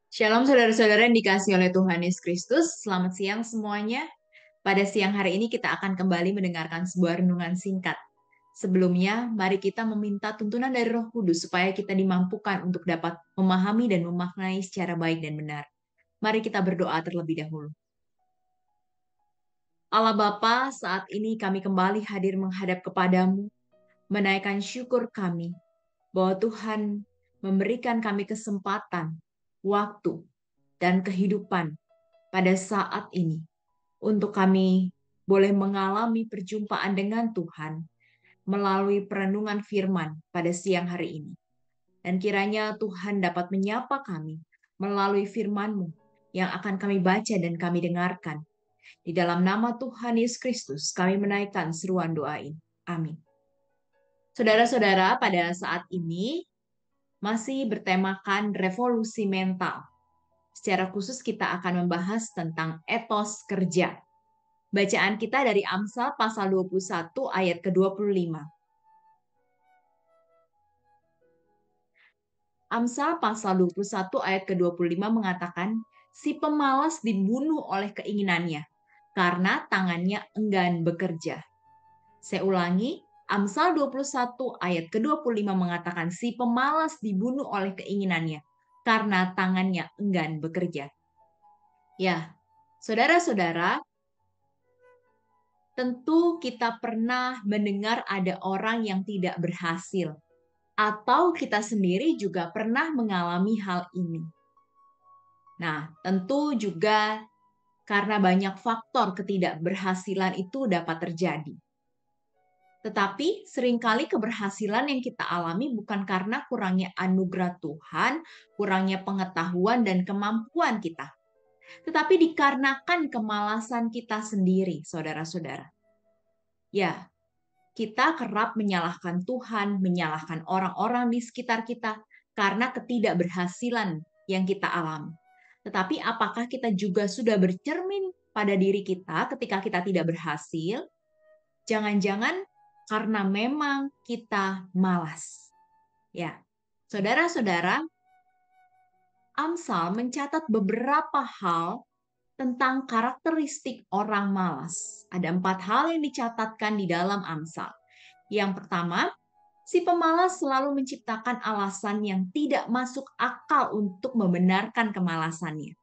Shalom saudara-saudara yang dikasihi oleh Tuhan Yesus Kristus. Selamat siang semuanya. Pada siang hari ini kita akan kembali mendengarkan sebuah renungan singkat. Sebelumnya, mari kita meminta tuntunan dari Roh Kudus supaya kita dimampukan untuk dapat memahami dan memaknai secara baik dan benar. Mari kita berdoa terlebih dahulu. Allah Bapa, saat ini kami kembali hadir menghadap kepadamu, menaikkan syukur kami bahwa Tuhan memberikan kami kesempatan, waktu, dan kehidupan pada saat ini untuk kami boleh mengalami perjumpaan dengan Tuhan melalui perenungan firman pada siang hari ini. Dan kiranya Tuhan dapat menyapa kami melalui firman-Mu yang akan kami baca dan kami dengarkan. Di dalam nama Tuhan Yesus Kristus kami menaikkan seruan doa ini. Amin. Saudara-saudara, pada saat ini masih bertemakan revolusi mental. Secara khusus kita akan membahas tentang etos kerja. Bacaan kita dari Amsal pasal 21 ayat ke-25. Amsal pasal 21 ayat ke-25 mengatakan, si pemalas dibunuh oleh keinginannya, karena tangannya enggan bekerja. Saya ulangi, Amsal 21 ayat ke-25 mengatakan, si pemalas dibunuh oleh keinginannya, karena tangannya enggan bekerja. Ya, saudara-saudara, tentu kita pernah mendengar ada orang yang tidak berhasil, atau kita sendiri juga pernah mengalami hal ini. Nah, tentu juga karena banyak faktor ketidakberhasilan itu dapat terjadi. Tetapi seringkali keberhasilan yang kita alami bukan karena kurangnya anugerah Tuhan, kurangnya pengetahuan dan kemampuan kita, tetapi dikarenakan kemalasan kita sendiri, saudara-saudara. Ya, kita kerap menyalahkan Tuhan, menyalahkan orang-orang di sekitar kita karena ketidakberhasilan yang kita alami. Tetapi apakah kita juga sudah bercermin pada diri kita ketika kita tidak berhasil? Jangan-jangan karena memang kita malas. Ya, saudara-saudara, Amsal mencatat beberapa hal tentang karakteristik orang malas. Ada 4 hal yang dicatatkan di dalam Amsal. Yang pertama, si pemalas selalu menciptakan alasan yang tidak masuk akal untuk membenarkan kemalasannya.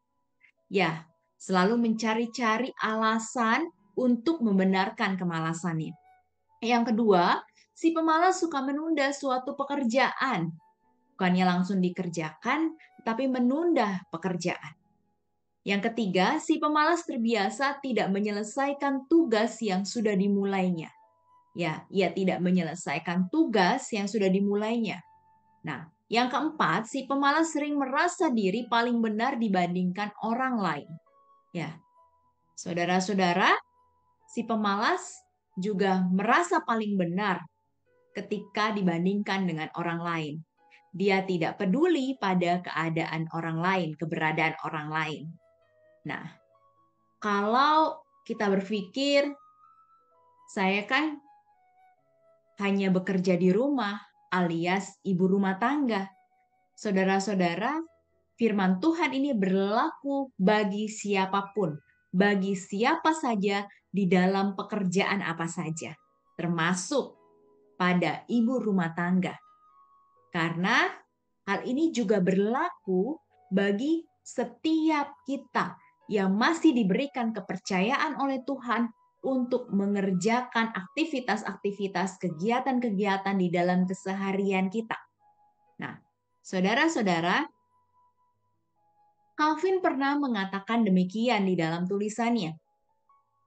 Ya, selalu mencari-cari alasan untuk membenarkan kemalasannya. Yang kedua, si pemalas suka menunda suatu pekerjaan. Bukannya langsung dikerjakan, tapi menunda pekerjaan. Yang ketiga, si pemalas terbiasa tidak menyelesaikan tugas yang sudah dimulainya. Ya, ia tidak menyelesaikan tugas yang sudah dimulainya. Nah, yang keempat, si pemalas sering merasa diri paling benar dibandingkan orang lain. Ya, saudara-saudara, si pemalas juga merasa paling benar ketika dibandingkan dengan orang lain. Dia tidak peduli pada keadaan orang lain, keberadaan orang lain. Nah, kalau kita berpikir, saya kan hanya bekerja di rumah, alias ibu rumah tangga. Saudara-saudara, firman Tuhan ini berlaku bagi siapapun, bagi siapa saja di dalam pekerjaan apa saja, termasuk pada ibu rumah tangga. Karena hal ini juga berlaku bagi setiap kita yang masih diberikan kepercayaan oleh Tuhan untuk mengerjakan aktivitas-aktivitas, kegiatan-kegiatan di dalam keseharian kita. Nah, saudara-saudara, Calvin pernah mengatakan demikian di dalam tulisannya.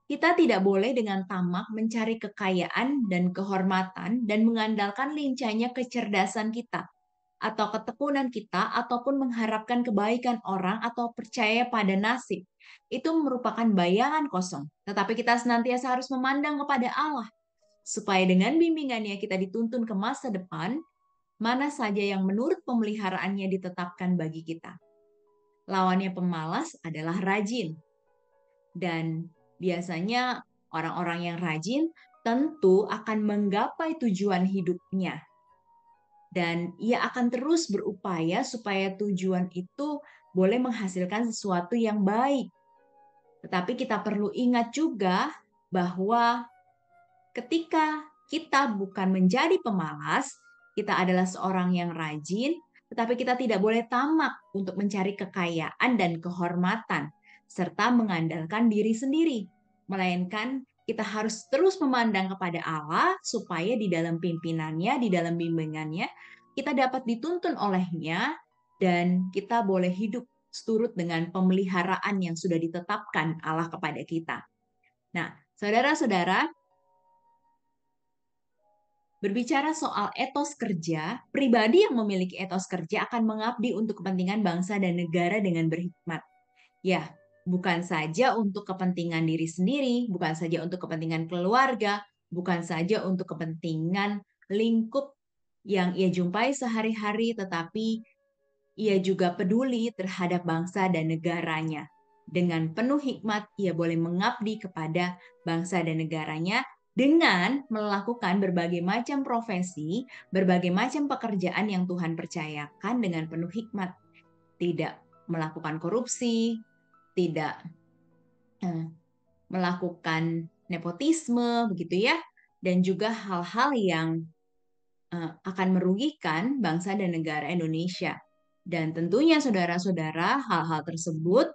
Kita tidak boleh dengan tamak mencari kekayaan dan kehormatan dan mengandalkan lincahnya kecerdasan kita, atau ketekunan kita, ataupun mengharapkan kebaikan orang atau percaya pada nasib. Itu merupakan bayangan kosong. Tetapi kita senantiasa harus memandang kepada Allah, supaya dengan bimbingannya kita dituntun ke masa depan, mana saja yang menurut pemeliharaannya ditetapkan bagi kita. Lawannya pemalas adalah rajin. Dan biasanya orang-orang yang rajin tentu akan menggapai tujuan hidupnya. Dan ia akan terus berupaya supaya tujuan itu boleh menghasilkan sesuatu yang baik. Tetapi kita perlu ingat juga bahwa ketika kita bukan menjadi pemalas, kita adalah seorang yang rajin, tetapi kita tidak boleh tamak untuk mencari kekayaan dan kehormatan, serta mengandalkan diri sendiri. Melainkan kita harus terus memandang kepada Allah supaya di dalam pimpinannya, di dalam bimbingannya, kita dapat dituntun olehnya dan kita boleh hidup seturut dengan pemeliharaan yang sudah ditetapkan Allah kepada kita. Nah, saudara-saudara, berbicara soal etos kerja, pribadi yang memiliki etos kerja akan mengabdi untuk kepentingan bangsa dan negara dengan berhikmat. Ya, bukan saja untuk kepentingan diri sendiri, bukan saja untuk kepentingan keluarga, bukan saja untuk kepentingan lingkup yang ia jumpai sehari-hari, tetapi ia juga peduli terhadap bangsa dan negaranya. Dengan penuh hikmat, ia boleh mengabdi kepada bangsa dan negaranya dengan melakukan berbagai macam profesi, berbagai macam pekerjaan yang Tuhan percayakan dengan penuh hikmat. Tidak melakukan korupsi, tidak melakukan nepotisme, begitu ya, dan juga hal-hal yang akan merugikan bangsa dan negara Indonesia. Dan tentunya saudara-saudara, hal-hal tersebut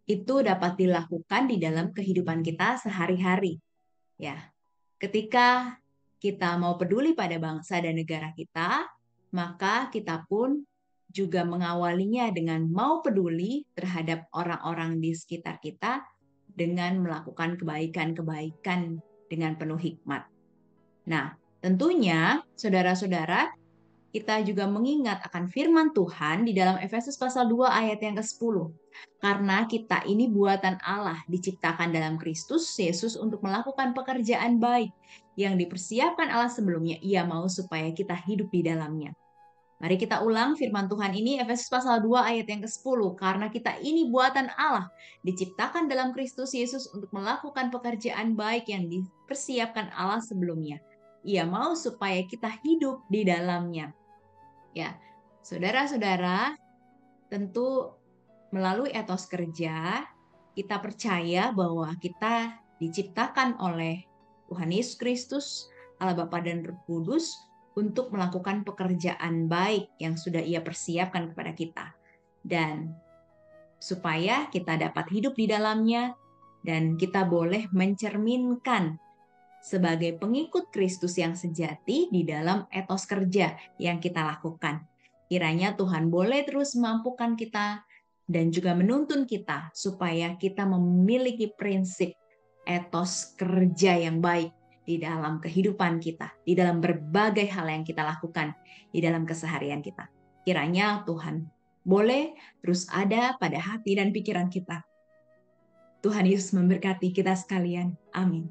itu dapat dilakukan di dalam kehidupan kita sehari-hari. Ya, ketika kita mau peduli pada bangsa dan negara kita, maka kita pun juga mengawalinya dengan mau peduli terhadap orang-orang di sekitar kita dengan melakukan kebaikan-kebaikan dengan penuh hikmat. Nah, tentunya saudara-saudara, kita juga mengingat akan firman Tuhan di dalam Efesus pasal 2 ayat yang ke-10. Karena kita ini buatan Allah, diciptakan dalam Kristus Yesus untuk melakukan pekerjaan baik yang dipersiapkan Allah sebelumnya. Ia mau supaya kita hidup di dalamnya. Mari kita ulang firman Tuhan ini, Efesus pasal 2 ayat yang ke-10. Karena kita ini buatan Allah, diciptakan dalam Kristus Yesus untuk melakukan pekerjaan baik yang dipersiapkan Allah sebelumnya. Ia mau supaya kita hidup di dalamnya. Ya, saudara-saudara, tentu melalui etos kerja, kita percaya bahwa kita diciptakan oleh Tuhan Yesus Kristus, Allah Bapa dan Roh Kudus, untuk melakukan pekerjaan baik yang sudah Ia persiapkan kepada kita. Dan supaya kita dapat hidup di dalamnya, dan kita boleh mencerminkan sebagai pengikut Kristus yang sejati di dalam etos kerja yang kita lakukan. Kiranya Tuhan boleh terus memampukan kita dan juga menuntun kita supaya kita memiliki prinsip etos kerja yang baik di dalam kehidupan kita, di dalam berbagai hal yang kita lakukan di dalam keseharian kita. Kiranya Tuhan boleh terus ada pada hati dan pikiran kita. Tuhan Yesus memberkati kita sekalian. Amin.